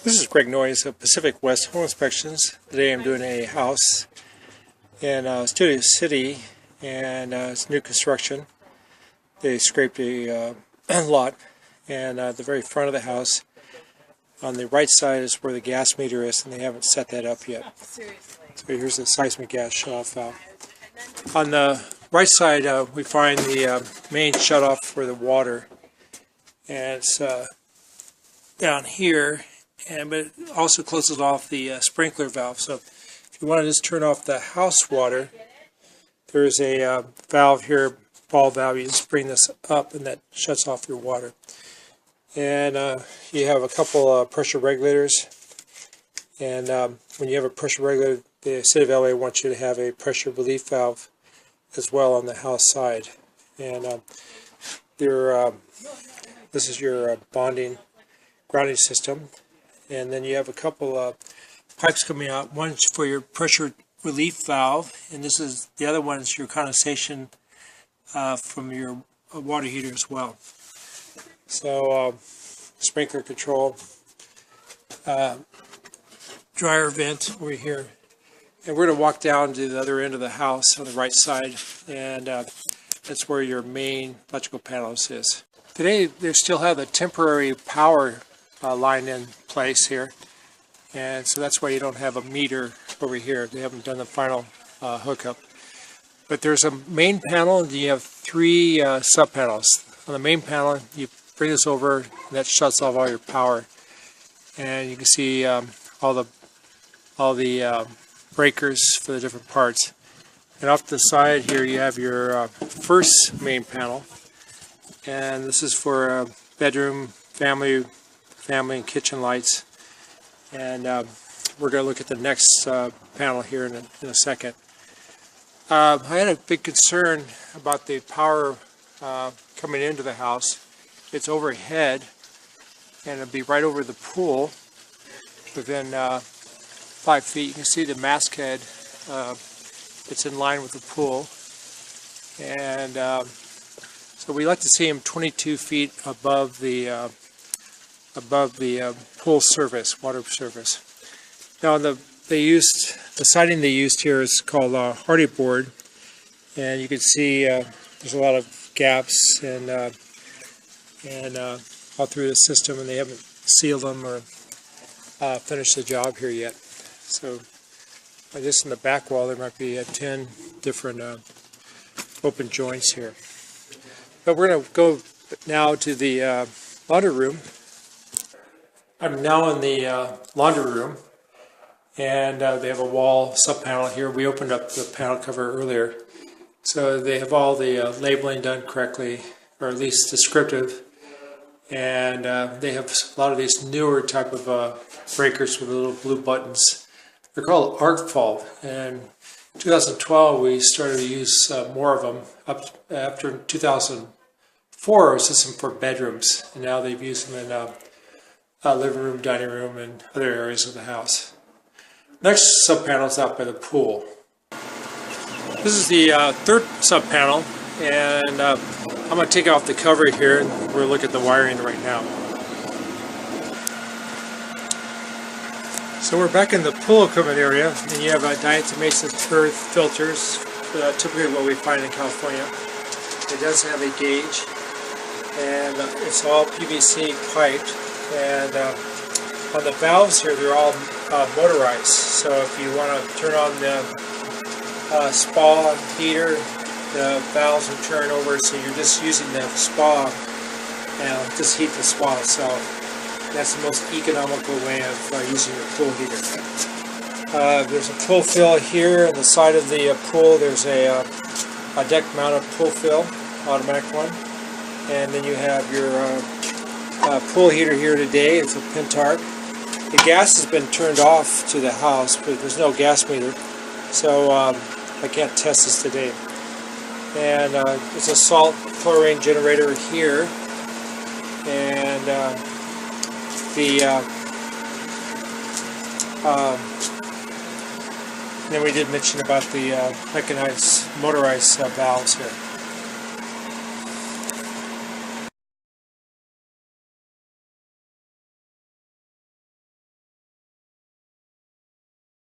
This is Greg Noyes of Pacific West Home Inspections. Today I'm doing a house in Studio City, and it's new construction. They scraped a lot, and the very front of the house, on the right side is where the gas meter is, and they haven't set that up yet. So here's the seismic gas shutoff valve. On the right side we find the main shutoff for the water, and it's down here. But it also closes off the sprinkler valve. So if you want to just turn off the house water, there's a valve here, ball valve. You just bring this up and that shuts off your water. And you have a couple pressure regulators. And when you have a pressure regulator, the City of LA wants you to have a pressure relief valve as well on the house side. And this is your grounding system. And then you have a couple pipes coming out. One's for your pressure relief valve, and this is the other one is your condensation from your water heater as well. So sprinkler control, dryer vent over here, and we're going to walk down to the other end of the house on the right side, and that's where your main electrical panels is. Today they still have the temporary power line in place here, and so that's why you don't have a meter over here. They haven't done the final hookup. But there's a main panel, and you have three sub panels. On the main panel, you bring this over, and that shuts off all your power, and you can see all the breakers for the different parts. And off to the side here, you have your first main panel, and this is for bedroom, family and kitchen lights, and we're going to look at the next panel here in a second. I had a big concern about the power coming into the house. It's overhead, and it'll be right over the pool within 5 feet. You can see the masthead. It's in line with the pool, and so we like to see them 22 feet above the pool surface, water surface. Now the siding they used here is called hardy board, and you can see there's a lot of gaps and all through the system, and they haven't sealed them or finished the job here yet. So just in the back wall there might be 10 different open joints here. But we're going to go now to the laundry room. I'm now in the laundry room, and they have a wall sub-panel here. We opened up the panel cover earlier. So they have all the labeling done correctly, or at least descriptive. And they have a lot of these newer type of breakers with little blue buttons. They're called arc fault. And in 2012 we started to use more of them. After 2004 it was just for bedrooms, and now they've used them in living room, dining room, and other areas of the house. Next sub-panel is out by the pool. This is the third sub-panel, and I'm going to take off the cover here, and we'll look at the wiring right now. So we're back in the pool equipment area, and you have diatomaceous earth filters, typically what we find in California. It does have a gauge, and it's all PVC piped. And on the valves here, they're all motorized. So if you want to turn on the spa heater, the valves will turn over, so you're just using the spa and just heat the spa itself. That's the most economical way of using your pool heater. There's a pool fill here on the side of the pool. There's a deck-mounted pool fill, automatic one, and then you have your pool heater here today. It's a Pintarc. The gas has been turned off to the house, but there's no gas meter, so I can't test this today. And there's a salt chlorine generator here, and then we did mention about the mechanized motorized valves here.